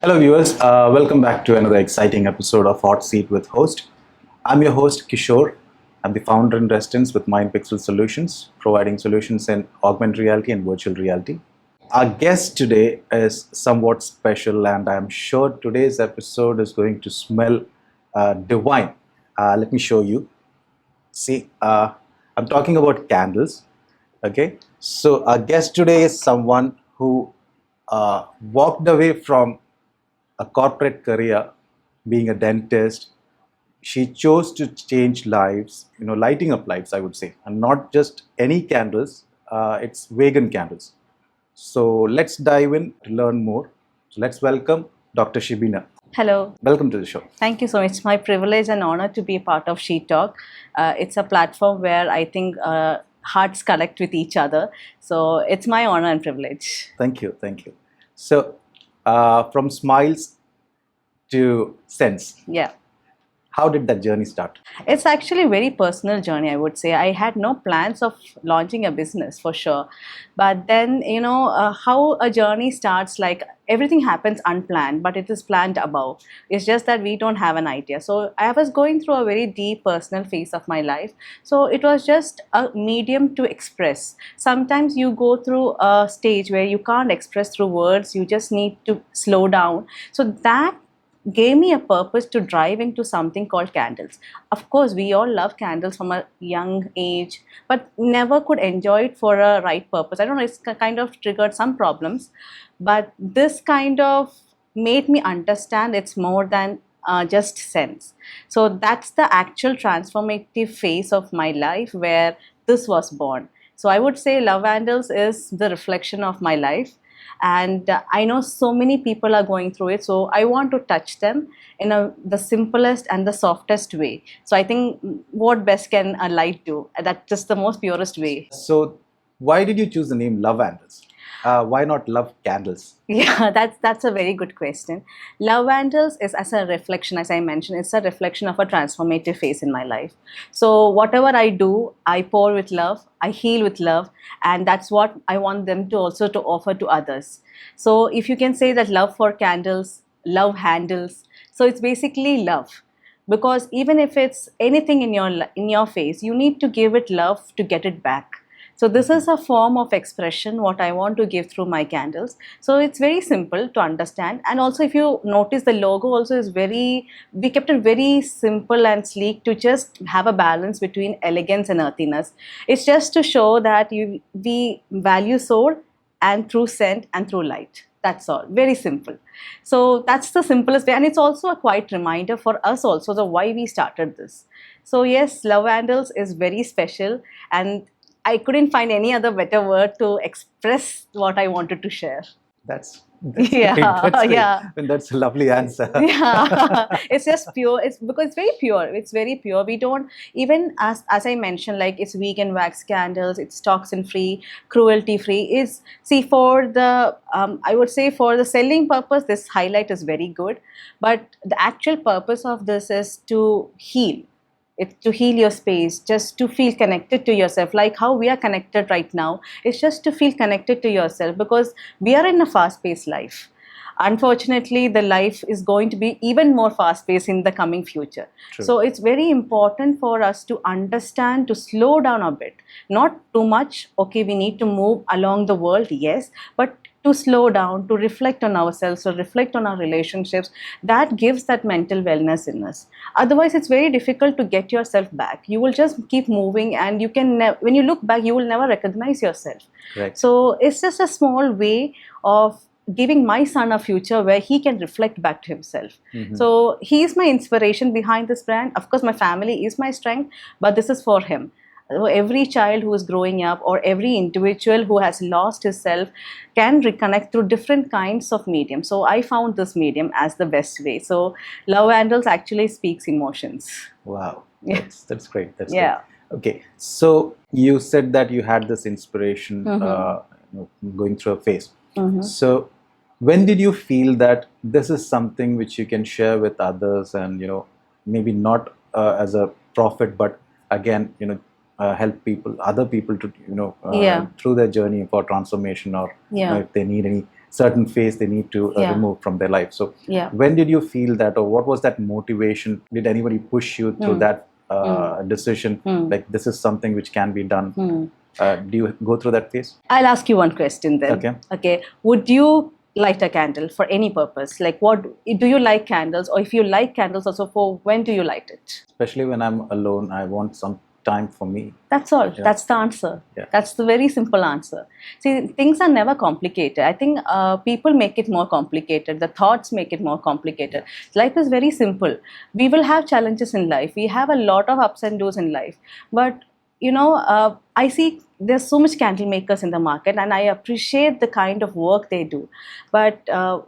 Hello, viewers. Welcome back to another exciting episode of Hot Seat with Host. I'm your host, Kishor. I'm the founder in residence with MindPixel Solutions, providing solutions in augmented reality and virtual reality. Our guest today is somewhat special, and I'm sure today's episode is going to smell divine. Let me show you. See, I'm talking about candles. Okay, so our guest today is someone who walked away from a corporate career, being a dentist. She chose to change lives, lighting up lives, I would say, and not just any candles. It's vegan candles. So let's dive in to learn more. So let's welcome Dr. Shibina. Hello. Welcome to the show. Thank you so much. It's my privilege and honor to be a part of Shetalk. It's a platform where I think hearts connect with each other. So it's my honor and privilege. Thank you. Thank you. So from smiles to sense, Yeah. how did that journey start? It's actually a very personal journey, I would say. I had no plans of launching a business for sure. But then, how a journey starts, like everything happens unplanned, but it is planned above. It's just that we don't have an idea. So I was going through a very deep personal phase of my life. So it was just a medium to express. Sometimes you go through a stage where you can't express through words, you just need to slow down. So that gave me a purpose to drive into something called candles. Of course, we all love candles from a young age, but never could enjoy it for a right purpose. I don't know, it's kind of triggered some problems, but this kind of made me understand it's more than just sense. So that's the actual transformative phase of my life where this was born. So I would say Love Vandals is the reflection of my life, and I know so many people are going through it, so I want to touch them in the simplest and the softest way. So I think what best can a light do? That's just the most purest way. So why did you choose the name Lavandles? Why not Love Candles? Yeah, that's a very good question. Love Vandals is as a reflection, as I mentioned, it's a reflection of a transformative phase in my life. So whatever I do, I pour with love, I heal with love, and that's what I want them to also to offer to others. So if you can say that love for candles, love handles, so it's basically love. Because even if it's anything in your face, you need to give it love to get it back. So this is a form of expression what I want to give through my candles. So it's very simple to understand, and also if you notice the logo also is we kept it very simple and sleek to just have a balance between elegance and earthiness. It's just to show that we value soul and through scent and through light. That's all. Very simple. So that's the simplest way, and it's also a quiet reminder for us also the why we started this. So yes, Love Vandals is very special, and I couldn't find any other better word to express what I wanted to share. That's Yeah, great. That's great. yeah. And that's a lovely answer. Yeah, it's just pure. It's because it's very pure. It's very pure. We don't even as I mentioned, like it's vegan wax candles. It's toxin free, cruelty free. Is see for the I would say for the selling purpose, this highlight is very good, but the actual purpose of this is to heal. It's to heal your space, just to feel connected to yourself, like how we are connected right now. It's just to feel connected to yourself because we are in a fast-paced life. Unfortunately, the life is going to be even more fast-paced in the coming future. True. So it's very important for us to understand, to slow down a bit. Not too much, okay, we need to move along the world, yes, but to slow down, to reflect on ourselves, to reflect on our relationships, that gives that mental wellness in us. Otherwise, it's very difficult to get yourself back. You will just keep moving, and you can when you look back, you will never recognize yourself. Right. So it's just a small way of giving my son a future where he can reflect back to himself. So he is my inspiration behind this brand. Of course, my family is my strength, but this is for him. So every child who is growing up or every individual who has lost himself can reconnect through different kinds of medium. So I found this medium as the best way. So Love Vandals actually speaks emotions. Wow. Yeah. That's great. That's Yeah. great. Okay. So you said that you had this inspiration going through a phase. So when did you feel that this is something which you can share with others and, maybe not as a profit, but again, help people, other people to, Yeah. through their journey for transformation or Yeah. if they need any certain phase they need to Yeah. remove from their life. So Yeah. when did you feel that, or what was that motivation? Did anybody push you through that decision, like this is something which can be done? Do you go through that phase? I'll ask you one question then. Okay. Okay. Would you light a candle for any purpose? Like, what do you like candles? Or if you like candles, also for when do you light it? Especially when I'm alone, I want some time for me. That's all. Yeah. That's the answer. Yeah. That's the very simple answer. See, things are never complicated. I think people make it more complicated. The thoughts make it more complicated. Life is very simple. We will have challenges in life. We have a lot of ups and downs in life. But, I see there's so much candle makers in the market, and I appreciate the kind of work they do. But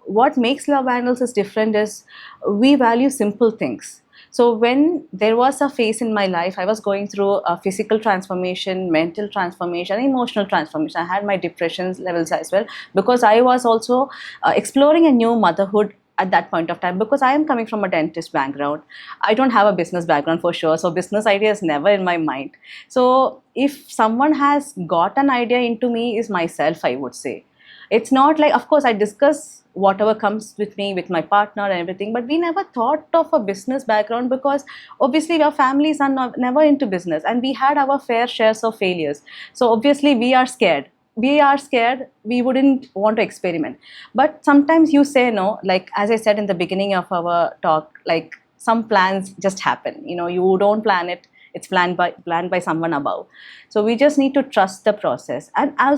what makes Lavandles is different is we value simple things. So when there was a phase in my life, I was going through a physical transformation, mental transformation, emotional transformation. I had my depression levels as well, because I was also exploring a new motherhood at that point of time, because I am coming from a dentist background. I don't have a business background for sure, so business idea is never in my mind. So if someone has got an idea into me, is myself, I would say. It's not like, of course, I discuss whatever comes with me, with my partner and everything, but we never thought of a business background, because obviously our families are never into business, and we had our fair shares of failures. So obviously we are scared. We wouldn't want to experiment. But sometimes you say no, like as I said in the beginning of our talk, like some plans just happen. You don't plan it. It's planned by someone above. So we just need to trust the process. And I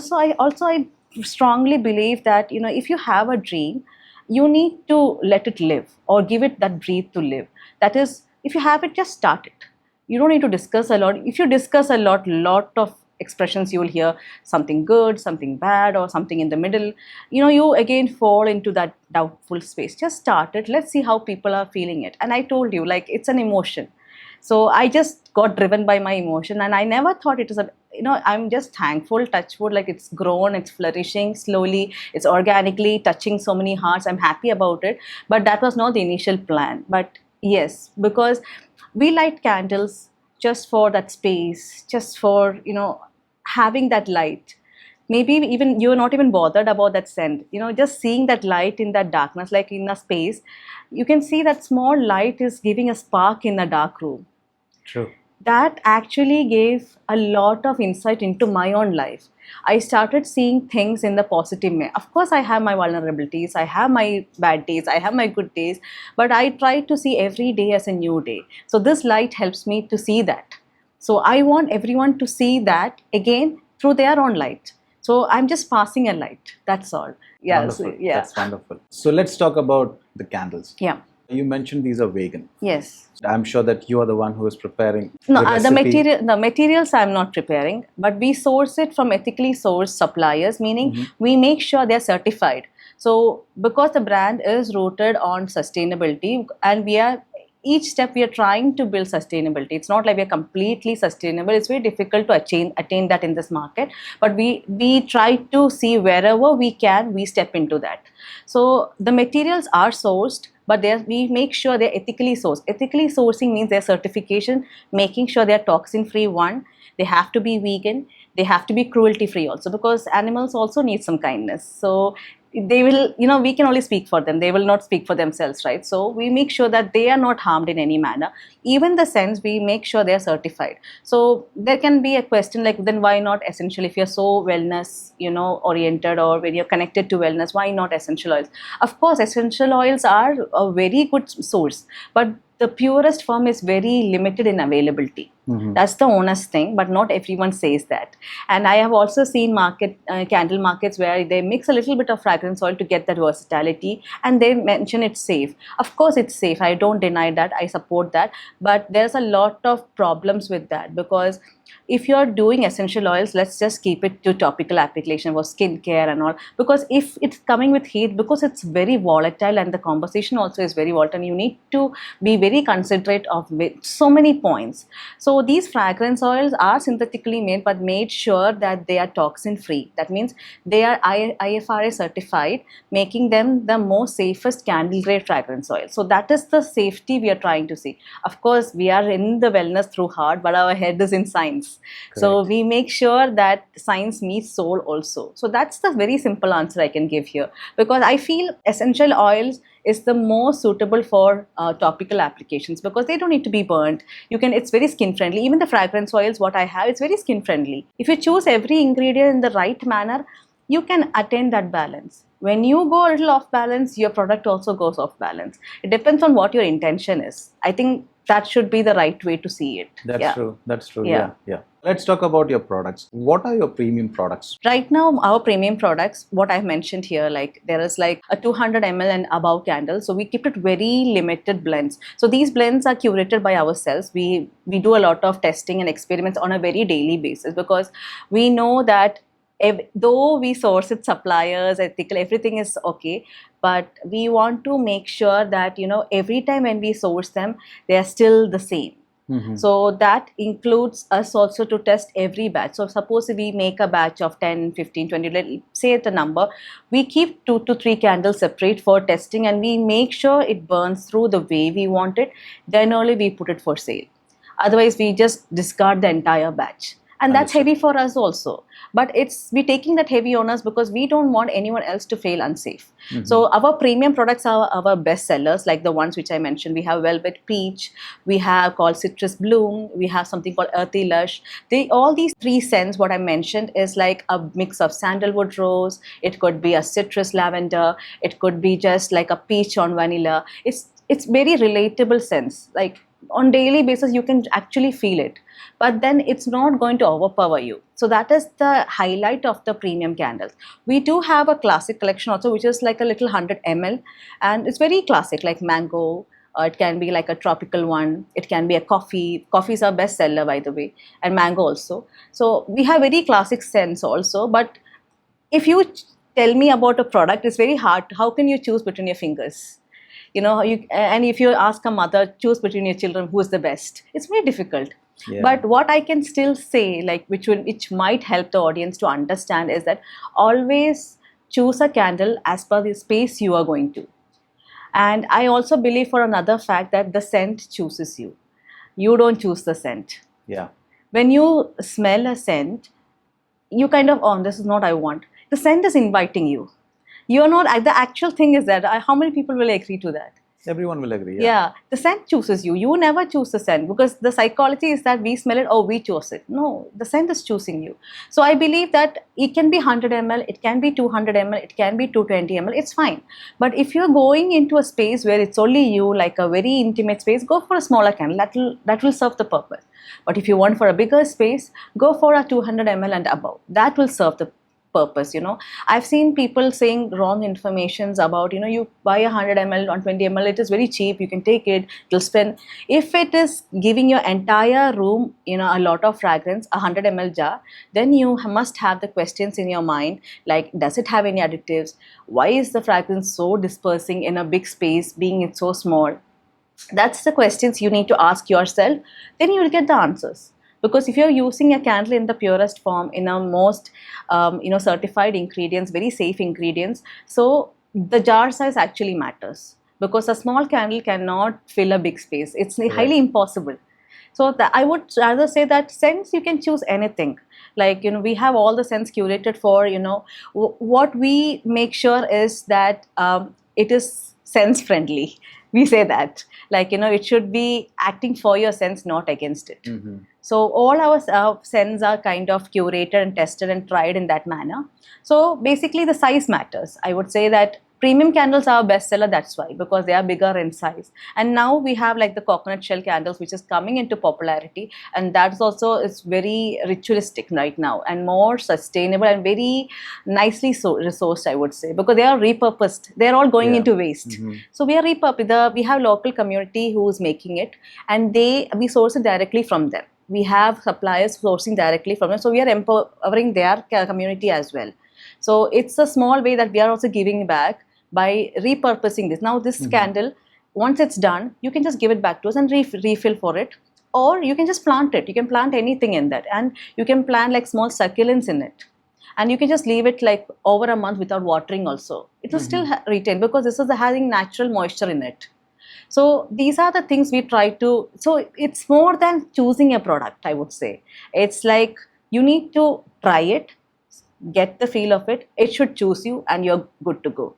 strongly believe that if you have a dream, you need to let it live, or give it that breathe to live. That is, if you have it, just start it. You don't need to discuss a lot. If you discuss a lot of expressions, you will hear something good, something bad, or something in the middle. You again fall into that doubtful space. Just start it. Let's see how people are feeling it. And I told you, like, it's an emotion. So I just got driven by my emotion, and I never thought it was I'm just thankful, touch wood, like it's grown, it's flourishing slowly, it's organically touching so many hearts. I'm happy about it. But that was not the initial plan. But yes, because we light candles just for that space, just for, having that light. Maybe even you're not even bothered about that scent, just seeing that light in that darkness, like in a space, you can see that small light is giving a spark in a dark room. True. That actually gave a lot of insight into my own life. I started seeing things in the positive way. Of course, I have my vulnerabilities, I have my bad days, I have my good days, but I try to see every day as a new day. So this light helps me to see that. So I want everyone to see that again through their own light. So I'm just passing a light. That's all. Yeah. Wonderful. So, yeah. That's wonderful. So let's talk about the candles. Yeah. You mentioned these are vegan. Yes. I'm sure that you are the one who is preparing No, the the materials I'm not preparing, but we source it from ethically sourced suppliers, meaning we make sure they're certified. So because the brand is rooted on sustainability, and each step we are trying to build sustainability. It's not like we are completely sustainable. It's very difficult to attain that in this market. But we try to see wherever we can, we step into that. So the materials are sourced, but we make sure they're ethically sourced. Ethically sourcing means their certification, making sure they're toxin-free. One, they have to be vegan. They have to be cruelty-free also, because animals also need some kindness. So they will, we can only speak for them. They will not speak for themselves, right? So we make sure that they are not harmed in any manner. Even the scents, we make sure they are certified. So there can be a question like, then why not essential? If you're so wellness, oriented, or when you're connected to wellness, why not essential oils? Of course, essential oils are a very good source, but the purest form is very limited in availability. That's the honest thing, but not everyone says that. And I have also seen candle markets where they mix a little bit of fragrance oil to get that versatility, and they mention it's safe. Of course, it's safe. I don't deny that. I support that. But there's a lot of problems with that, because if you're doing essential oils, let's just keep it to topical application for skincare and all, because if it's coming with heat, because it's very volatile and the composition also is very volatile, you need to be very considerate of so many points. So these fragrance oils are synthetically made, but made sure that they are toxin free. That means they are IFRA certified, making them the most safest candle grade fragrance oil. So that is the safety we are trying to see. Of course, we are in the wellness through heart, but our head is in science. science. So Correct. we make sure that science meets soul also. So that's the very simple answer I can give here, because I feel essential oils is the most suitable for topical applications, because they don't need to be burnt. It's very skin friendly. Even the fragrance oils what I have, it's very skin friendly. If you choose every ingredient in the right manner, you can attain that balance. When you go a little off balance, your product also goes off balance. It depends on what your intention is. I think that should be the right way to see it. That's true. That's true. Yeah. Yeah. Yeah. Let's talk about your products. What are your premium products? Right now, our premium products, what I've mentioned here, like there is like a 200 ml and above candle. So we keep it very limited blends. So these blends are curated by ourselves. We do a lot of testing and experiments on a very daily basis, because we know that though we source it suppliers, ethical, everything is okay, but we want to make sure that every time when we source them, they are still the same. Mhm. So that includes us also to test every batch. So suppose we make a batch of 10, 15, 20, let's say the number, we keep 2 to 3 candles separate for testing, and we make sure it burns through the way we want it. Then only we put it for sale. Otherwise, we just discard the entire batch. And that's Understood. heavy for us also. But we're taking that heavy on us because we don't want anyone else to feel unsafe. Mhm. So our premium products are our best sellers, like the ones which I mentioned. We have Velvet Peach, we have called Citrus Bloom, we have something called Earthy Lush. All these 3 scents, what I mentioned, is like a mix of sandalwood rose, it could be a citrus lavender, it could be just like a peach on vanilla. It's very relatable scents. Like on daily basis, you can actually feel it, but then it's not going to overpower you. So that is the highlight of the premium candles. We do have a classic collection also, which is like a little 100 ml, and it's very classic, like mango. It can be like a tropical one. It can be a coffee. Coffee is our best seller, by the way, and mango also. So we have very classic scents also. But if you tell me about a product, it's very hard. How can you choose between your fingers? And if you ask a mother, choose between your children, who is the best, it's very difficult. Yeah. But what I can still say, like which might help the audience to understand, is that always choose a candle as per the space you are going to. And I also believe for another fact that the scent chooses you. You don't choose the scent. Yeah. When you smell a scent, you kind of, oh, this is not I want. The scent is inviting you. You're not, the actual thing is that how many people will agree to that? Everyone will agree. Yeah, the scent chooses you. You never choose the scent, because the psychology is that we smell it, oh, we chose it. No, the scent is choosing you. So I believe that it can be 100 ml, it can be 200 ml, it can be 220 ml, it's fine. But if you're going into a space where it's only you, like a very intimate space, go for a smaller candle. That will serve the purpose. But if you want for a bigger space, go for a 200 ml and above. That will serve the purpose. I've seen people saying wrong informations about, you buy 100 ml, 120 ml, it is very cheap, you can take it, you'll spend. If it is giving your entire room, a lot of fragrance, 100 ml jar, then you must have the questions in your mind, like, does it have any additives? Why is the fragrance so dispersing in a big space, being it so small? That's the questions you need to ask yourself. Then you will get the answers. Because if you're using a candle in the purest form, in a most certified ingredients, very safe ingredients, so the jar size actually matters, because a small candle cannot fill a big space. It's highly impossible. So I would rather say that scents, you can choose anything. Like, we have all the scents curated for, what we make sure is that it is sense friendly. We say that, like, it should be acting for your sense, not against it. Mm-hmm. So all our scents are kind of curated and tested and tried in that manner. So basically the size matters. I would say that premium candles are our bestseller, that's why, because they are bigger in size. And now we have like the coconut shell candles, which is coming into popularity, and that's also, it's very ritualistic right now, and more sustainable and very nicely resourced, I would say, because they are repurposed. They're all going into waste. Mm-hmm. So we are we have local community who is making it, and we source it directly from them. We have suppliers sourcing directly from them, so we are empowering their community as well. So it's a small way that we are also giving back by repurposing this. Now this candle, once it's done, you can just give it back to us and refill for it, or you can just plant it. You can plant anything in that, and you can plant like small succulents in it, and you can just leave it like over a month without watering also. It will still retain, because this is having natural moisture in it. So these are the things we try to. So it's more than choosing a product, I would say. It's like you need to try it, get the feel of it. It should choose you, and you're good to go.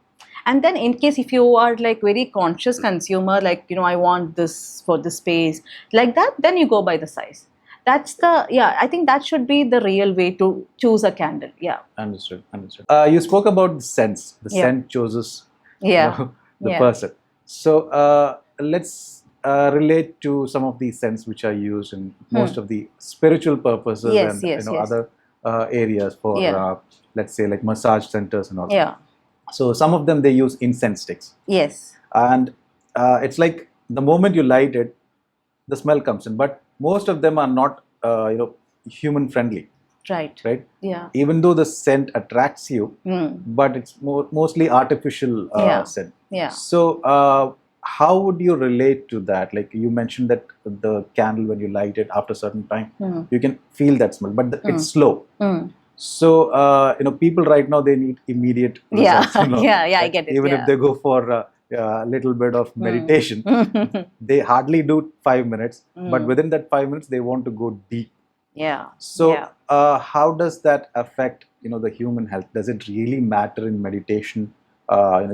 And then in case if you are like very conscious consumer, like I want this for the space, like that, then you go by the size. That's the, yeah, I think that should be the real way to choose a candle. Yeah. Understood. Understood. You spoke about the sense. The Yeah. scent chooses Yeah. the Yeah. person. So let's relate to some of these scents which are used in most of the spiritual purposes Yes, and yes, yes. other areas for Yeah. let's say like massage centers and all. Yeah. So some of them they use incense sticks, Yes. and it's like the moment you light it, the smell comes in. But most of them are not human friendly, Right. right? Yeah. Even though the scent attracts you, Mm. but it's mostly artificial Yeah. scent. Yeah. So how would you relate to that? Like you mentioned that the candle, when you light it after a certain time, Mm. you can feel that smell, but it's slow. Mm. So people right now, they need immediate Yeah. results. Yeah, I right? get it. Even Yeah. if they go for a little bit of meditation, they hardly do 5 minutes, but within that 5 minutes, they want to go deep. Yeah. So Yeah. how does that affect the human health? Does it really matter in meditation?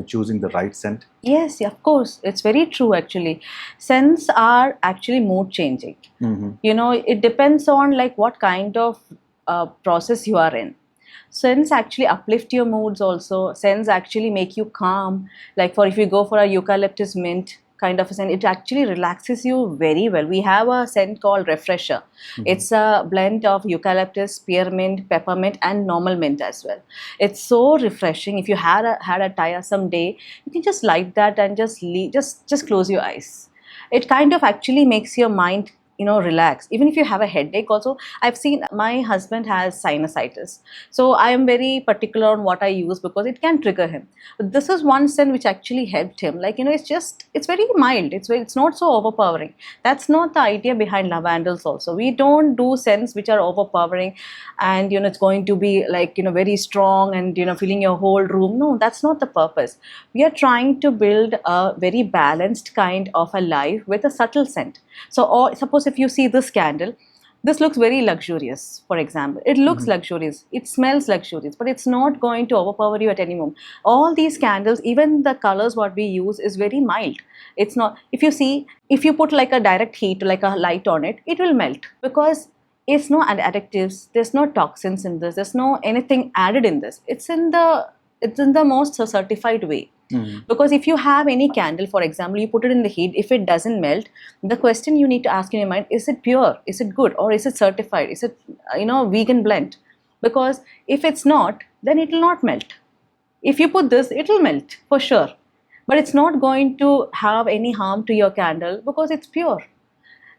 Choosing the right scent. Yes, yeah, of course. It's very true actually. Scents are actually mood changing. Mm-hmm. It depends on like what kind of process you are in. Scents actually uplift your moods also. Scents actually make you calm. Like for if you go for a eucalyptus mint kind of a scent, it actually relaxes you very well. We have a scent called Refresher. Mm-hmm. It's a blend of eucalyptus, spearmint, peppermint, and normal mint as well. It's so refreshing. If you had a tiresome day, you can just light that and just close your eyes. It kind of actually makes your mind relax. Even if you have a headache also, I've seen my husband has sinusitis, so I am very particular on what I use because it can trigger him. But this is one scent which actually helped him. Like it's very mild. It's not so overpowering. That's not the idea behind lavandels also. We don't do scents which are overpowering and it's going to be like very strong and filling your whole room. No, that's not the purpose. We are trying to build a very balanced kind of a life with a subtle scent. So suppose if you see this candle, this looks very luxurious, for example. It looks luxurious, it smells luxurious, but it's not going to overpower you at any moment. All these candles, even the colors what we use is very mild. It's not, if you put like a direct heat, like a light on it, it will melt because it's no additives, there's no toxins in this, there's no anything added in this. It's in the most certified way. Because if you have any candle, for example, you put it in the heat, if it doesn't melt, the question you need to ask in your mind, is it pure? Is it good? Or is it certified? Is it, vegan blend? Because if it's not, then it will not melt. If you put this, it will melt for sure. But it's not going to have any harm to your candle because it's pure.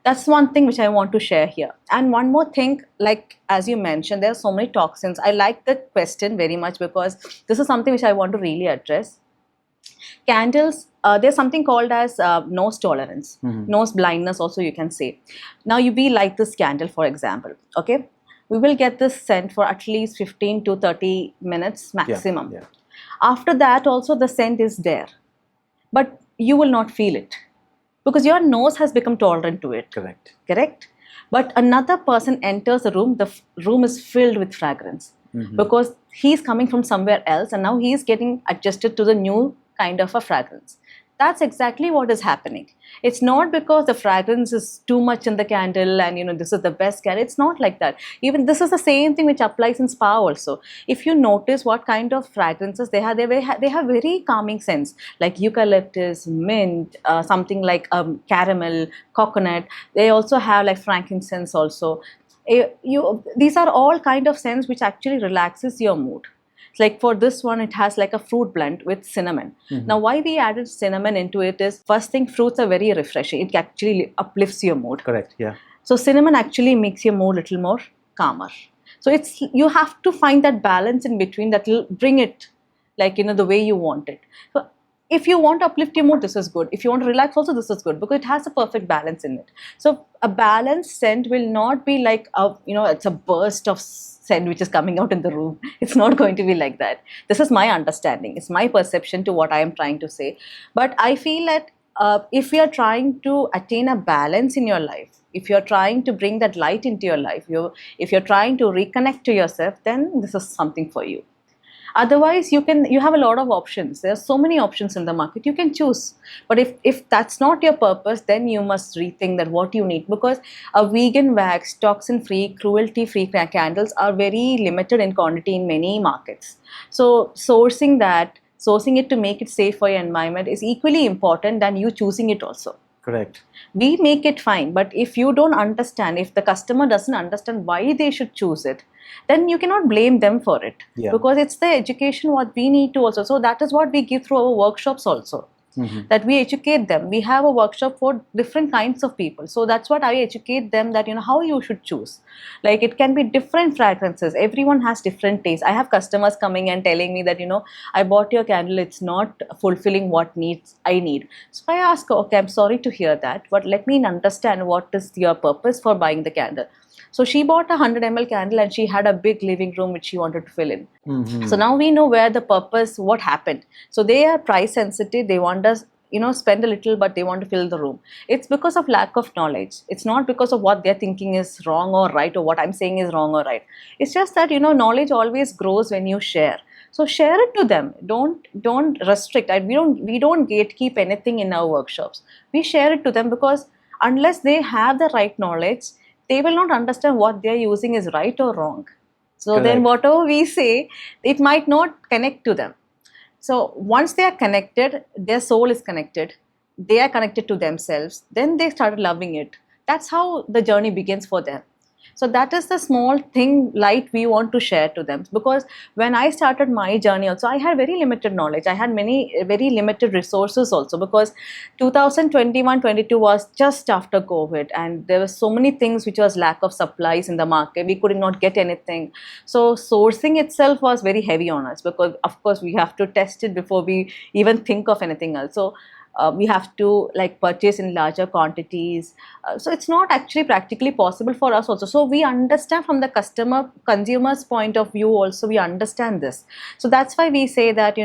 That's one thing which I want to share here. And one more thing, like as you mentioned, there are so many toxins. I like the question very much because this is something which I want to really address. Candles, there's something called as nose tolerance, nose blindness also you can say. Now we light this candle, for example, okay? We will get this scent for at least 15 to 30 minutes maximum. Yeah. After that also the scent is there, but you will not feel it because your nose has become tolerant to it. Correct? But another person enters the room, the room is filled with fragrance because he's coming from somewhere else and now he's getting adjusted to the new kind of a fragrance. That's exactly what is happening. It's not because the fragrance is too much in the candle and this is the best candle. It's not like that. Even this is the same thing which applies in spa also. If you notice what kind of fragrances they have very calming scents like eucalyptus, mint, something like caramel, coconut. They also have like frankincense also. These are all kind of scents which actually relaxes your mood. Like for this one, it has like a fruit blend with cinnamon. Now, why we added cinnamon into it is, first thing, fruits are very refreshing. It actually uplifts your mood. Correct, yeah. So cinnamon actually makes your mood a little more calmer. So you have to find that balance in between that will bring it like, the way you want it. So if you want to uplift your mood, this is good. If you want to relax also, this is good because it has a perfect balance in it. So a balanced scent will not be like, it's a burst of scent which is coming out in the room. It's not going to be like that. This is my understanding. It's my perception to what I am trying to say. But I feel that if you are trying to attain a balance in your life, if you're trying to bring that light into your life, if you're trying to reconnect to yourself, then this is something for you. Otherwise, you have a lot of options. There are so many options in the market, you can choose. But if that's not your purpose, then you must rethink that what you need, because a vegan wax, toxin free, cruelty free candles are very limited in quantity in many markets. So sourcing it to make it safe for your environment is equally important than you choosing it also. Correct. We make it fine, but if you don't understand, if the customer doesn't understand why they should choose it, then you cannot blame them for it. Yeah. Because it's the education what we need to also. So that is what we give through our workshops also. That we educate them. We have a workshop for different kinds of people. So that's what I educate them, that how you should choose. Like, it can be different fragrances. Everyone has different tastes. I have customers coming and telling me that, I bought your candle, it's not fulfilling what needs I need. So I ask, okay, I'm sorry to hear that, but let me understand what is your purpose for buying the candle. So she bought a 100 ml candle and she had a big living room which she wanted to fill in. So now we know where the purpose, what happened. So they are price sensitive. They want us, spend a little, but they want to fill the room. It's because of lack of knowledge. It's not because of what they're thinking is wrong or right, or what I'm saying is wrong or right. It's just that, knowledge always grows when you share. So share it to them. Don't restrict. We don't gatekeep anything in our workshops. We share it to them, because unless they have the right knowledge, they will not understand what they are using is right or wrong. So Correct. then whatever we say, it might not connect to them. So once they are connected, their soul is connected, they are connected to themselves, then they started loving it. That's how the journey begins for them. So that is the small thing, light we want to share to them. Because when I started my journey also, I had very limited knowledge. I had many very limited resources also, because 2021-22 was just after COVID, and there were so many things which was lack of supplies in the market. We could not get anything. So sourcing itself was very heavy on us, because of course we have to test it before we even think of anything else. So we have to purchase in larger quantities. So it's not actually practically possible for us also. So we understand from the consumer's point of view also, we understand this. So that's why we say that,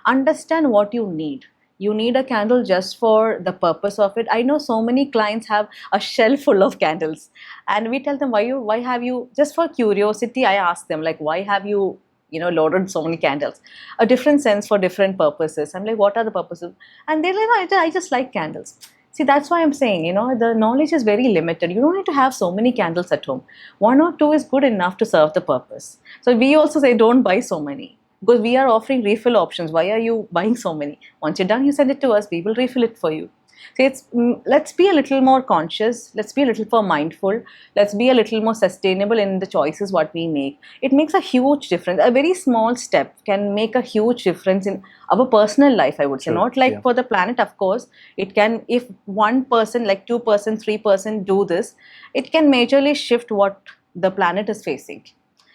understand what you need. You need a candle just for the purpose of it. I know so many clients have a shelf full of candles, and we tell them, why have you, just for curiosity, I ask them, why have you loaded so many candles? A different sense for different purposes. I'm like, what are the purposes? And they're like, I just like candles. See, that's why I'm saying, the knowledge is very limited. You don't need to have so many candles at home. 1 or 2 is good enough to serve the purpose. So we also say, don't buy so many, because we are offering refill options. Why are you buying so many? Once you're done, you send it to us. We will refill it for you. So let's be a little more conscious. Let's be a little more mindful. Let's be a little more sustainable in the choices what we make. It makes a huge difference. A very small step can make a huge difference in our personal life, I would say. True. Not for the planet, of course. It can, if one person, 2%, 3% do this, it can majorly shift what the planet is facing.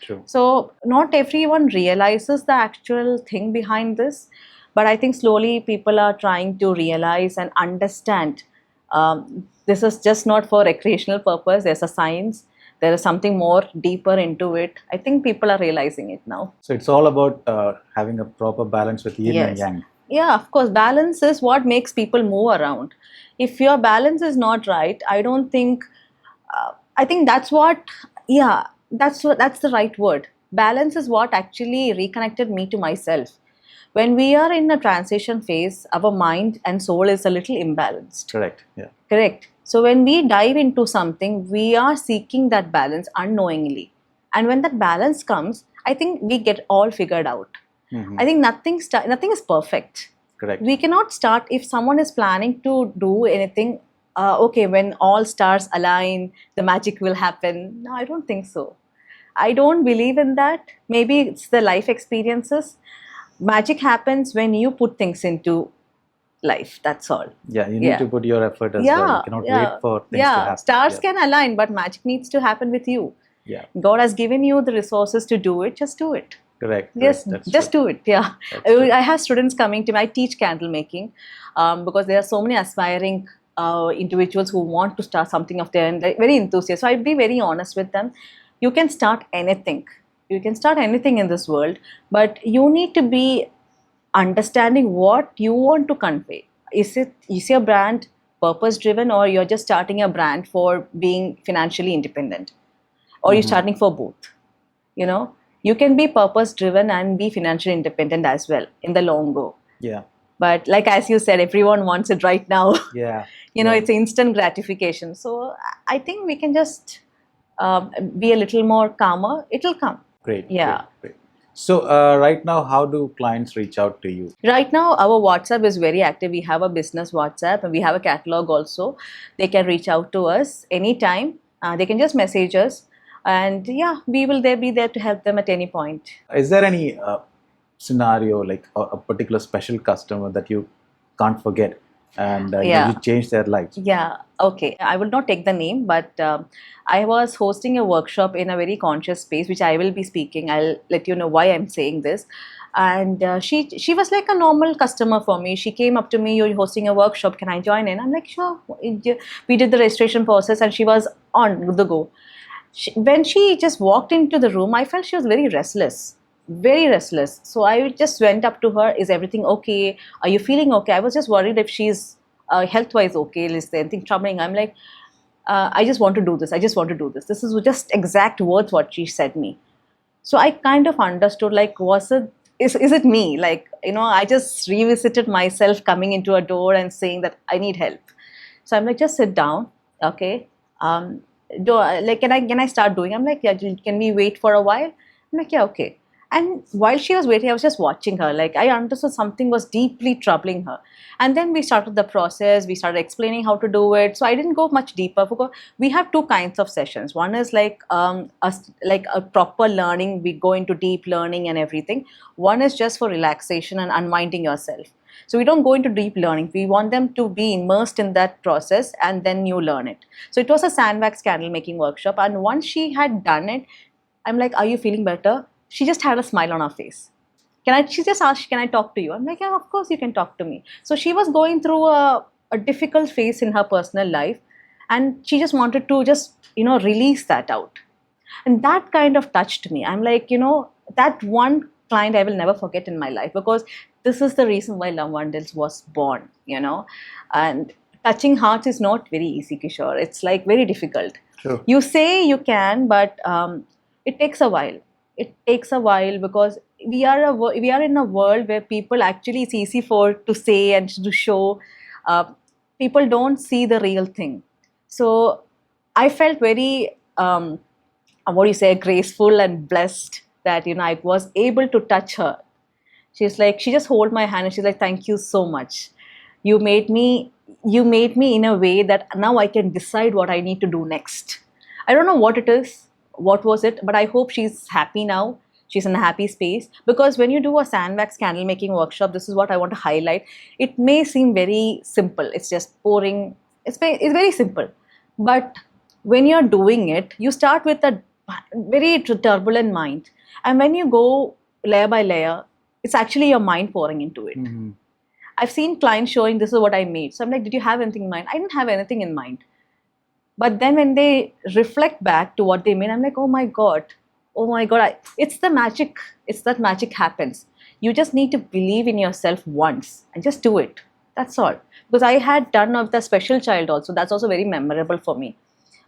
True. So not everyone realizes the actual thing behind this. But I think slowly people are trying to realize and understand this is just not for recreational purpose. There's a science. There is something more deeper into it. I think people are realizing it now. So it's all about having a proper balance with yin and yang. Yeah, of course. Balance is what makes people move around. If your balance is not right, I don't think, I think that's what, that's the right word. Balance is what actually reconnected me to myself. When we are in a transition phase, our mind and soul is a little imbalanced. Correct. Yeah. Correct. So when we dive into something, we are seeking that balance unknowingly. And when that balance comes, I think we get all figured out. I think nothing is perfect. Correct. We cannot start, if someone is planning to do anything, okay, when all stars align, the magic will happen. No, I don't think so. I don't believe in that. Maybe it's the life experiences. Magic happens when you put things into life. That's all. Yeah, you need to put your effort as well. You cannot wait for things to happen. Stars can align, but magic needs to happen with you. Yeah. God has given you the resources to do it. Just do it. Correct. Yes, just do it. Yeah. I have students coming to me. I teach candle making because there are so many aspiring individuals who want to start something of their own, very enthusiastic. So I'd be very honest with them. You can start anything. You can start anything in this world, but you need to be understanding what you want to convey. Is your brand purpose driven, or you're just starting a brand for being financially independent, or you're starting for both? You know, you can be purpose driven and be financially independent as well in the long go. Yeah. But like as you said, everyone wants it right now. Yeah. It's instant gratification. So I think we can just be a little more calmer. It'll come. Great. Yeah. Great. So right now, how do clients reach out to you? Right now, our WhatsApp is very active. We have a business WhatsApp and we have a catalog also. They can reach out to us anytime. They can just message us. And yeah, we will be there to help them at any point. Is there any scenario, like a particular special customer that you can't forget, and you changed their lives? Yeah, okay. I will not take the name, but I was hosting a workshop in a very conscious space, which I will be speaking. I'll let you know why I'm saying this. And she was like a normal customer for me. She came up to me, "You're hosting a workshop, can I join in?" I'm like, "Sure." We did the registration process and she was on the go. When she just walked into the room, I felt she was very restless. Very restless. So I just went up to her. "Is everything okay? Are you feeling okay?" I was just worried if she's health-wise okay. Is there anything troubling? I'm like, "I just want to do this. I just want to do this." This is just exact words what she said me. So I kind of understood, like, is it me? Like, I just revisited myself coming into a door and saying that I need help. So I'm like, "Just sit down, okay? Can I start doing?" I'm like, "Yeah, can we wait for a while?" I'm like, "Yeah, okay." And while she was waiting, I was just watching her. Like, I understood something was deeply troubling her. And then we started the process. We started explaining how to do it. So I didn't go much deeper because we have two kinds of sessions. One is like a proper learning. We go into deep learning and everything. One is just for relaxation and unwinding yourself. So we don't go into deep learning. We want them to be immersed in that process and then you learn it. So it was a sandwax candle making workshop. And once she had done it, I'm like, "Are you feeling better?" She just had a smile on her face. She just asked, "Can I talk to you?" I'm like, "Yeah, of course you can talk to me." So she was going through a difficult phase in her personal life and she just wanted to release that out. And that kind of touched me. I'm like, that one client I will never forget in my life, because this is the reason why Lavandles was born. And touching hearts is not very easy, Kishore. It's like very difficult. Sure. You say you can, but it takes a while. It takes a while because we are in a world where people actually, it's easy to say and to show. People don't see the real thing. So I felt very graceful and blessed that I was able to touch her. She just hold my hand and she's like, "Thank you so much. You made me in a way that now I can decide what I need to do next." I don't know what it is, what was it, but I hope she's happy now. She's in a happy space, because when you do a sandwax candle making workshop, this is what I want to highlight. It may seem very simple. It's just pouring. It's very simple, but when you're doing it, you start with a very turbulent mind, and when you go layer by layer, it's actually your mind pouring into it. Mm-hmm. I've seen clients showing, "This is what I made." So I'm like, "Did you have anything in mind?" I didn't have anything in mind. But then when they reflect back to what they made, I'm like, oh my God, it's the magic. It's that magic happens. You just need to believe in yourself once and just do it. That's all. Because I had done of the special child also. That's also very memorable for me.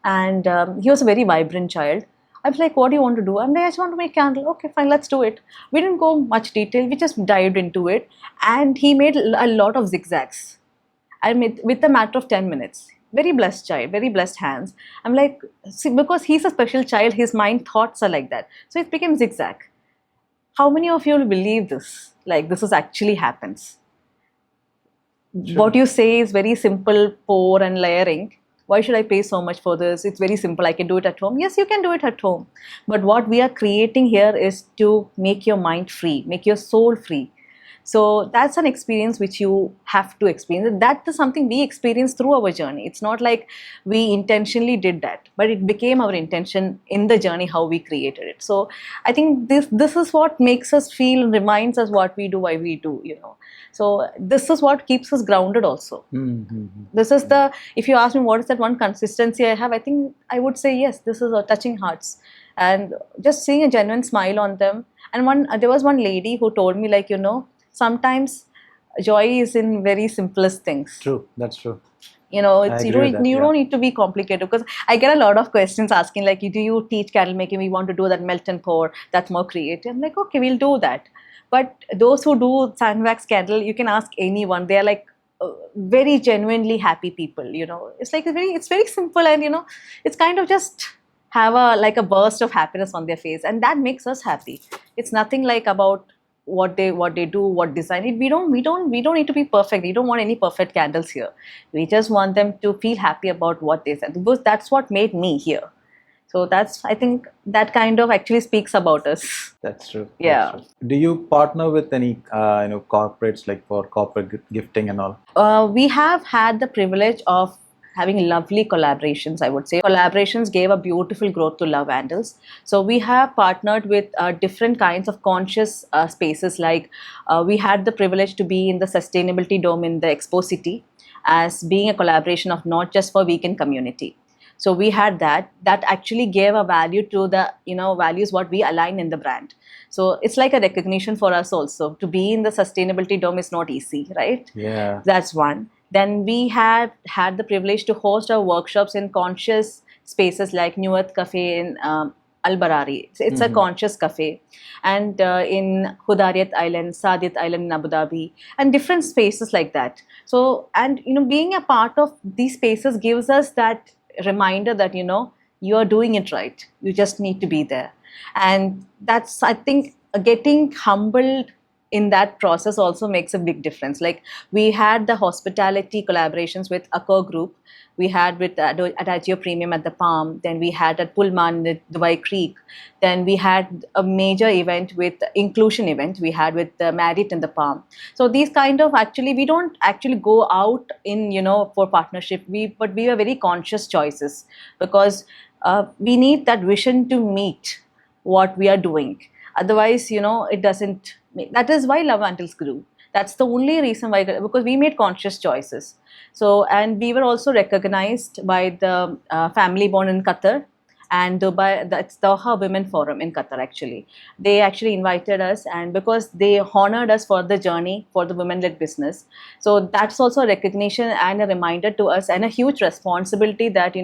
And he was a very vibrant child. I was like, "What do you want to do?" I'm like, "I just want to make candle." "Okay, fine, let's do it." We didn't go much detail. We just dived into it. And he made a lot of zigzags. I made with a matter of 10 minutes. Very blessed child, very blessed hands. I'm like, see, because he's a special child, his mind thoughts are like that. So it became zigzag. How many of you will believe this? Like, this is actually happens. Sure. What you say is very simple, pour and layering. Why should I pay so much for this? It's very simple. I can do it at home. Yes, you can do it at home. But what we are creating here is to make your mind free, make your soul free. So that's an experience which you have to experience. That is something we experience through our journey. It's not like we intentionally did that, but it became our intention in the journey, how we created it. So I think this is what makes us feel and reminds us what we do, why we do, So this is what keeps us grounded also. Mm-hmm. This is if you ask me what is that one consistency I have, I think I would say yes, this is touching hearts. And just seeing a genuine smile on them. And there was one lady who told me, like, sometimes joy is in very simplest things. True, that's true. You know, I it's you agree with don't that, you yeah. don't need to be complicated, because I get a lot of questions asking like, do you teach candle making? We want to do that melt and pour. That's more creative. I'm like, okay, we'll do that. But those who do sand wax candle, you can ask anyone. They are like very genuinely happy people. You know, it's like it's very simple, and you know, it's kind of just have a like a burst of happiness on their face, and that makes us happy. It's nothing like about what they do, what design it. We don't need to be perfect. We don't want any perfect candles here. We just want them to feel happy about what they said, because that's what made me here. So that's, I think, that kind of actually speaks about us. That's true. Yeah. That's true. Do you partner with any corporates, like for corporate gifting and all? We have had the privilege of having lovely collaborations, I would say. Collaborations gave a beautiful growth to Love Handles. So we have partnered with different kinds of conscious spaces. Like we had the privilege to be in the sustainability dome in the Expo City, as being a collaboration of not just for weekend community. So we had that actually gave a value to the values what we align in the brand. So it's like a recognition for us also. To be in the sustainability dome is not easy, right? Yeah. That's one. Then we had the privilege to host our workshops in conscious spaces like New Earth Cafe in Al Barari. It's a conscious cafe, and in Hudariyat Island, Saadiyat Island in Abu Dhabi, and different spaces like that. So, and being a part of these spaces gives us that reminder that you are doing it right. You just need to be there, and that's, I think, getting humbled in that process also makes a big difference. Like we had the hospitality collaborations with Accor Group, we had with Adagio Premium at the Palm, then we had at Pullman at Dubai Creek, then we had a major event with inclusion event we had with the Marriott in the Palm. So these kind of, actually we don't actually go out in for partnership, but we are very conscious choices, because we need that vision to meet what we are doing. Otherwise, it doesn't. That is why Love Handles grew. That's the only reason why, because we made conscious choices. So, and we were also recognized by the Family Born in Qatar and Dubai. That's Doha Women Forum in Qatar. Actually, they actually invited us, and because they honored us for the journey for the women-led business. So that's also a recognition and a reminder to us, and a huge responsibility that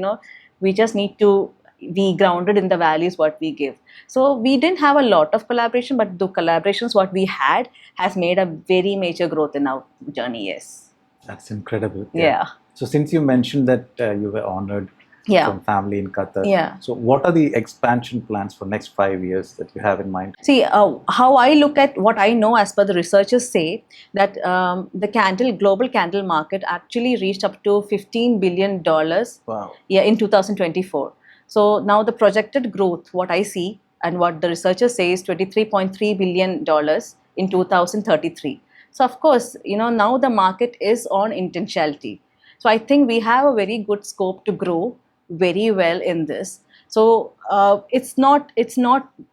we just need to be grounded in the values what we give. So we didn't have a lot of collaboration, but the collaborations what we had has made a very major growth in our journey. Yes. That's incredible. Yeah. So since you mentioned that you were honored from family in Qatar, Yeah. so what are the expansion plans for next 5 years that you have in mind? See, how I look at what I know, as per the researchers say, that the global candle market actually reached up to $15 billion. Wow. Yeah, in 2024. So now the projected growth, what I see and what the researchers say, is $23.3 billion in 2033. So of course, now the market is on intentionality. So I think we have a very good scope to grow very well in this. So it's not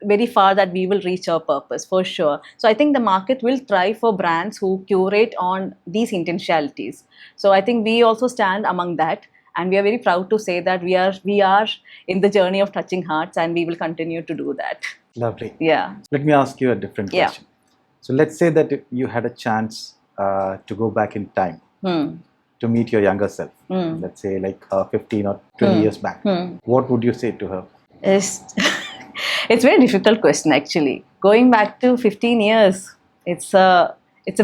very far that we will reach our purpose, for sure. So I think the market will thrive for brands who curate on these intentionalities. So I think we also stand among that. And we are very proud to say that we are in the journey of touching hearts, and we will continue to do that. Lovely. Yeah. Let me ask you a different Yeah. question. So let's say that if you had a chance to go back in time to meet your younger self, let's say like 15 or 20 years back, what would you say to her? It's a very difficult question, actually. Going back to 15 years, it's a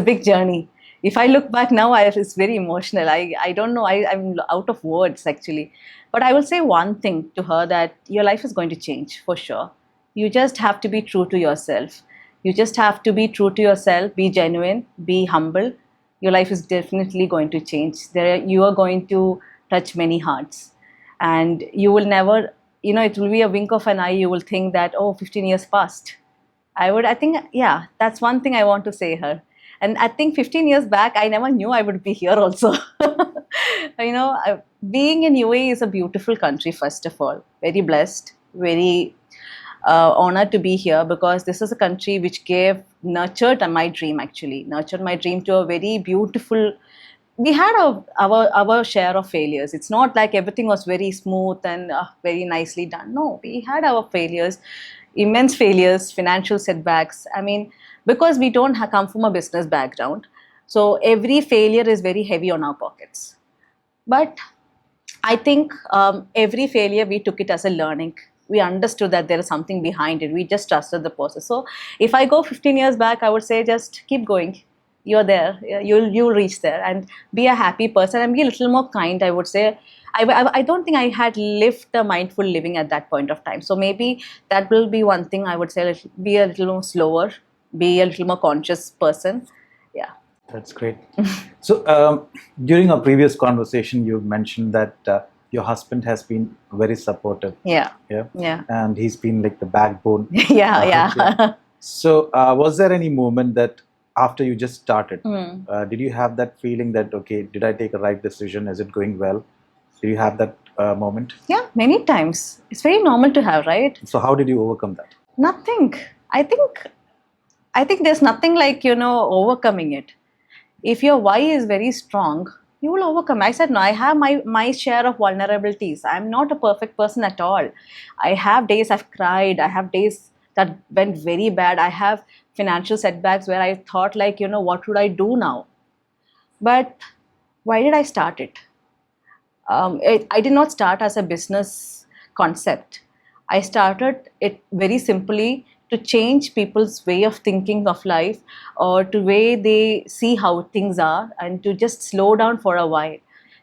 big journey. If I look back now, it's very emotional. I don't know. I'm out of words, actually. But I will say one thing to her, that your life is going to change for sure. You just have to be true to yourself. You just have to be true to yourself, be genuine, be humble. Your life is definitely going to change. You are going to touch many hearts. And you will never, it will be a wink of an eye. You will think that, oh, 15 years passed. I think, yeah, that's one thing I want to say her. And I think 15 years back, I never knew I would be here also. Being in UAE is a beautiful country, first of all. Very blessed, very honored to be here, because this is a country which nurtured my dream, actually. Nurtured my dream to a very beautiful. We had our share of failures. It's not like everything was very smooth and very nicely done. No, we had our failures, immense failures, financial setbacks. I mean, because we don't come from a business background, So every failure is very heavy on our pockets. But I think every failure we took it as a learning. We understood that there is something behind it. We just trusted the process. So if I go 15 years back, I would say just keep going. You're there. You'll reach there, and be a happy person and be a little more kind. I would say. I don't think I had lived a mindful living at that point of time. So maybe that will be one thing I would say. Be a little more slower. Be a little more conscious person. Yeah. That's great. So, during our previous conversation, you mentioned that your husband has been very supportive. Yeah. Yeah. Yeah. And he's been like the backbone. Yeah. Yeah. So, was there any moment that after you just started, Mm. did you have that feeling that, okay, did I take a right decision? Is it going well? Did you have that moment? Yeah, many times. It's very normal to have, right? So, how did you overcome that? Nothing. I think there's nothing like, overcoming it. If your why is very strong, you will overcome. I said no, I have my share of vulnerabilities. I'm not a perfect person at all. I have days I've cried. I have days that went very bad. I have financial setbacks where I thought like, what would I do now? But why did I start it? I did not start as a business concept. I started it very simply to change people's way of thinking of life, or to way they see how things are, and to just slow down for a while.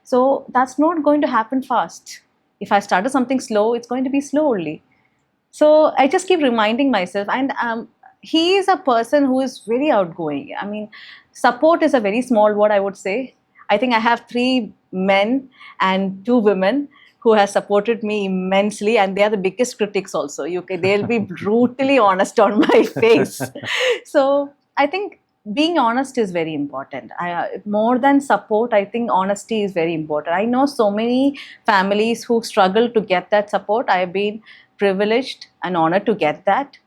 So that's not going to happen fast. If I started something slow, it's going to be slow only. So I just keep reminding myself, and he is a person who is very outgoing. I mean, support is a very small word, I would say. I think I have 3 men and 2 women who has supported me immensely, and they are the biggest critics also. They'll be brutally honest on my face. So I think being honest is very important. More than support, I think honesty is very important. I know so many families who struggle to get that support. I have been privileged and honored to get that.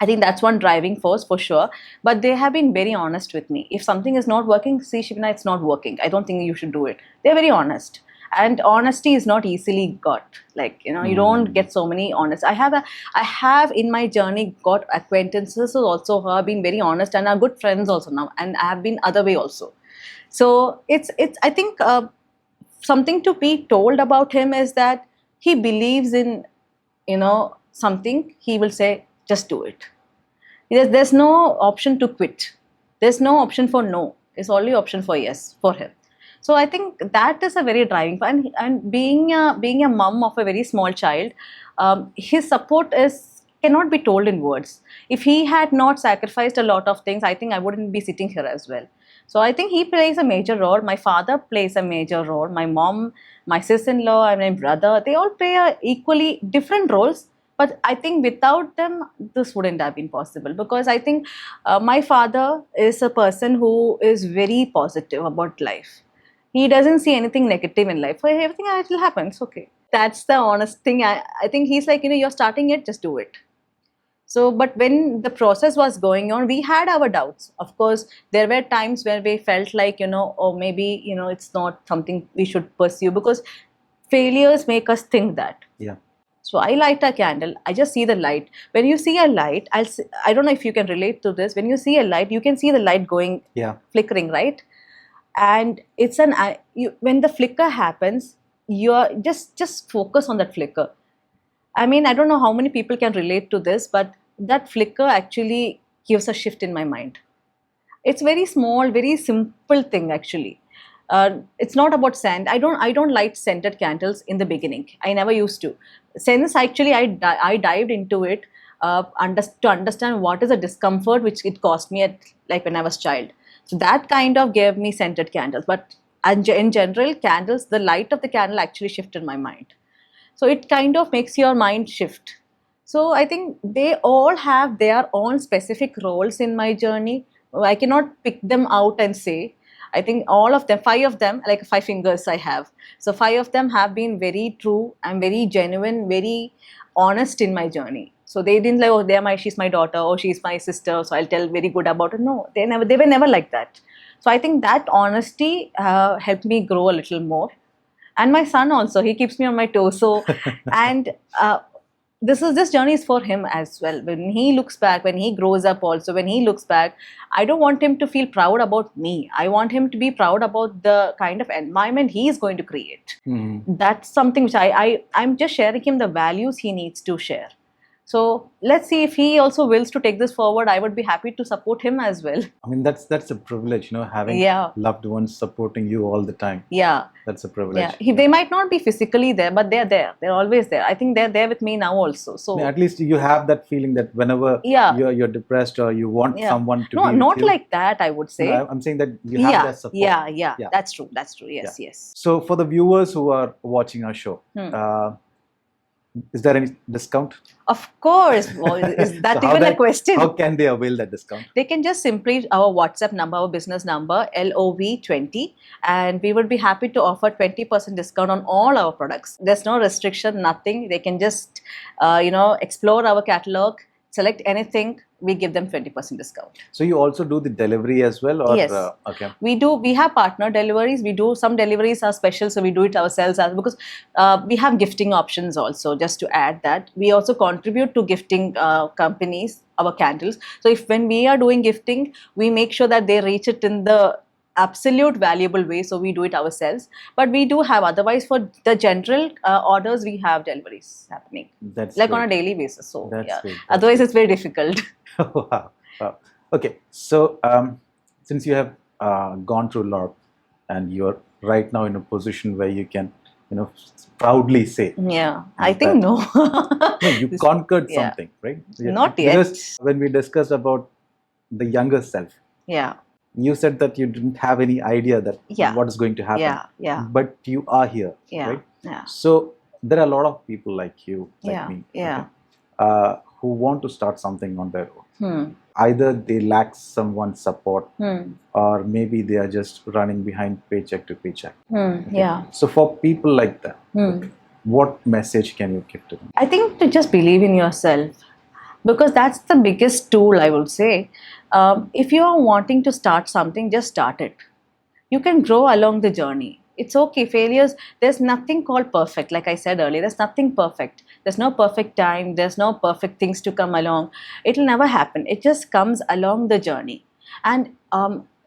I think that's one driving force for sure. But they have been very honest with me. If something is not working, see, Shibina, it's not working. I don't think you should do it. They're very honest. And honesty is not easily got. Like, you don't get so many honest. I have in my journey got acquaintances also who have been very honest and are good friends also now. And I have been other way also. So it's I think something to be told about him is that he believes in, something, he will say, just do it. There's no option to quit. There's no option for no. It's only option for yes for him. So I think that is a very driving point. And being a mom of a very small child, his support cannot be told in words. If he had not sacrificed a lot of things, I think I wouldn't be sitting here as well. So I think he plays a major role. My father plays a major role. My mom, my sister-in-law, and my brother, they all play equally different roles. But I think without them, this wouldn't have been possible, because I think my father is a person who is very positive about life. He doesn't see anything negative in life. For everything, it will happen. It's okay. That's the honest thing. I think he's like, you're starting it, just do it. So, but when the process was going on, we had our doubts. Of course, there were times where we felt like, or maybe, it's not something we should pursue, because failures make us think that. Yeah. So I light a candle. I just see the light. When you see a light, I don't know if you can relate to this. When you see a light, you can see the light going, flickering, right? And it's when the flicker happens, you're just focus on that flicker. I mean, I don't know how many people can relate to this, but that flicker actually gives a shift in my mind. It's very small, very simple thing actually. It's not about scent. I don't light scented candles in the beginning. I never used to. Scents actually, I dived into it to understand what is the discomfort which it caused me like when I was child. So that kind of gave me scented candles. But in general, candles, the light of the candle actually shifted my mind. So it kind of makes your mind shift. So I think they all have their own specific roles in my journey. I cannot pick them out and say. I think all of them, 5 of them, like 5 fingers I have. So 5 of them have been very true and very genuine, very honest in my journey. So they didn't like, oh, she's my daughter, or she's my sister, so I'll tell very good about her. No, they were never like that. So I think that honesty helped me grow a little more. And my son also, he keeps me on my toes. So, and this journey is for him as well. When he looks back, when he grows up also, when he looks back, I don't want him to feel proud about me. I want him to be proud about the kind of environment he is going to create. That's something which I'm just sharing him the values he needs to share. So let's see if he also wills to take this forward. I would be happy to support him as well. I mean, that's a privilege, having Yeah. loved ones supporting you all the time. Yeah. That's a privilege. Yeah. They might not be physically there, but they're there. They're always there. I think they're there with me now also. So At least you have that feeling that whenever Yeah. you're depressed or you want Yeah. someone to no, be with not you. like that, I would say. No, I'm saying that you have that support. Yeah. Yeah. That's true. Yes, yes. So for the viewers who are watching our show, is there any discount? Of course. Well, is that So even a question? How can they avail that discount? They can just simply our WhatsApp number, our business number, LOV20, and we would be happy to offer 20% discount on all our products. There's no restriction, nothing. They can just, explore our catalog, select anything. We give them 20% discount. So you also do the delivery as well, or Yes. Okay. We have partner deliveries. We do some deliveries are special, so we do it ourselves because we have gifting options also. Just to add that, we also contribute to gifting companies our candles. So if when we are doing gifting, we make sure that they reach it in the absolute valuable way. So we do it ourselves. But we do have otherwise for the general orders, we have deliveries happening That's like great. on a daily basis. So That's yeah, great. otherwise it's very difficult. Wow. Okay. So since you have gone through a lot and you're right now in a position where you can, proudly say, Yeah, I think no. no, you conquered Yeah. something, right? Not yet. Because when we discussed about the younger self, Yeah. you said that you didn't have any idea that Yeah. what is going to happen. Yeah. But you are here, Yeah. right? Yeah. So there are a lot of people like you, like Yeah. me, Yeah. who want to start something on their own. Hmm. Either they lack someone's support, Hmm. or maybe they are just running behind paycheck to paycheck. Hmm. Yeah. So for people like that, Hmm. what message can you give to them? I think to just believe in yourself, because that's the biggest tool, I would say. If you are wanting to start something, just start it. You can grow along the journey. It's okay. Failures, there's nothing called perfect. Like I said earlier, there's nothing perfect. There's no perfect time. There's no perfect things to come along. It'll never happen. It just comes along the journey. And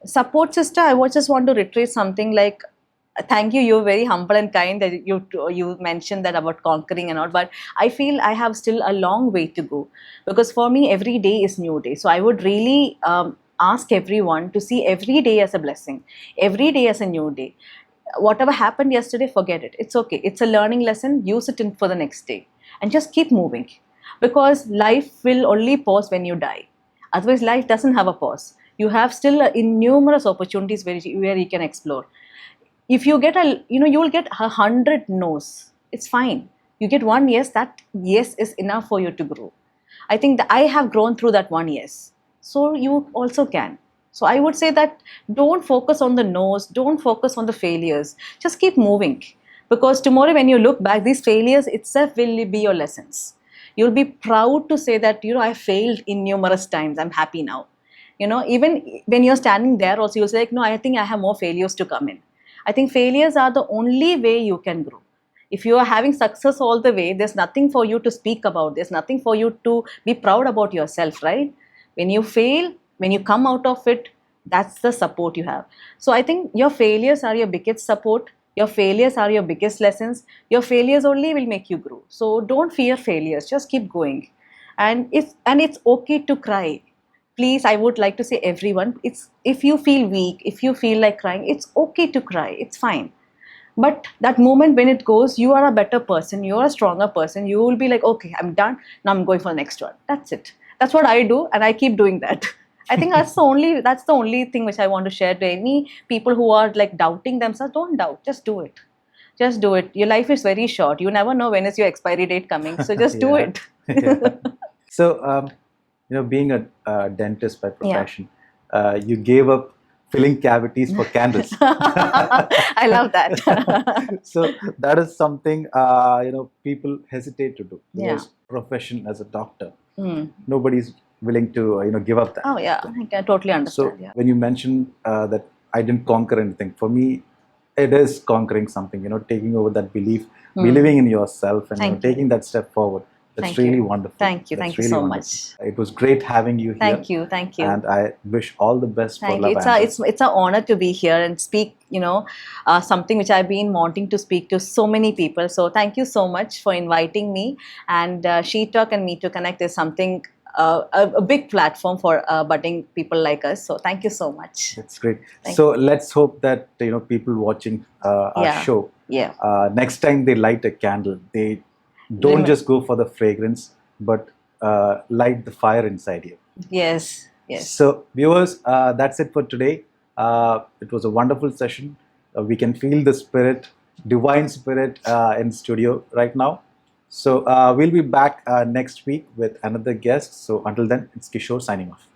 support sister, I would just want to reiterate something like, thank you. You're very humble and kind that you mentioned that about conquering and all. But I feel I have still a long way to go, because for me every day is new day. So I would really ask everyone to see every day as a blessing, every day as a new day. Whatever happened yesterday, forget it. It's okay. It's a learning lesson. Use it for the next day, and just keep moving, because life will only pause when you die. Otherwise, life doesn't have a pause. You have still innumerous opportunities where you can explore. If you get you will get 100 no's. It's fine. You get one yes. That yes is enough for you to grow. I think that I have grown through that one yes. So you also can. So I would say that don't focus on the no's, don't focus on the failures. Just keep moving. Because tomorrow when you look back, these failures itself will be your lessons. You'll be proud to say that, I failed in numerous times. I'm happy now. Even when you're standing there also, you'll say like, no, I think I have more failures to come in. I think failures are the only way you can grow. If you are having success all the way, there's nothing for you to speak about. There's nothing for you to be proud about yourself, right? When you fail, when you come out of it, that's the support you have. So I think your failures are your biggest support. Your failures are your biggest lessons. Your failures only will make you grow. So don't fear failures. Just keep going. And it's okay to cry. Please, I would like to say everyone, if you feel weak, if you feel like crying, it's okay to cry. It's fine. But that moment when it goes, you are a better person. You are a stronger person. You will be like, okay, I'm done. Now I'm going for the next one. That's it. That's what I do, and I keep doing that. I think that's the only thing which I want to share to any people who are like doubting themselves. Don't doubt. Just do it. Just do it. Your life is very short. You never know when is your expiry date coming. So just do Yeah. it. Yeah. So, being a dentist by profession, you gave up filling cavities for candles. I love that. So that is something people hesitate to do. Yeah. Because profession as a doctor, Hmm. nobody's willing to give up that. Oh yeah, I can totally So understand. Yeah. when you mentioned that I didn't conquer anything, for me, it is conquering something. Taking over that belief, believing in yourself, and Thank you. taking that step forward. That's Thank really you. wonderful. Thank you. That's Thank you really so wonderful. much. It was great having you here. Thank you. Thank you. And I wish all the best for Thank you. Lavandles. It's an honor to be here and speak. Something which I've been wanting to speak to so many people. So thank you so much for inviting me. And She Talk and Me to Connect is something a big platform for budding people like us. So thank you so much. That's great. Thank So let's hope that people watching our Yeah. show, Yeah. next time they light a candle, they don't Limit. just go for the fragrance, but light the fire inside you. Yes. Yes. So, viewers, that's it for today. It was a wonderful session. We can feel the spirit, divine spirit, in studio right now. So, we'll be back next week with another guest. So, until then, it's Kishore signing off.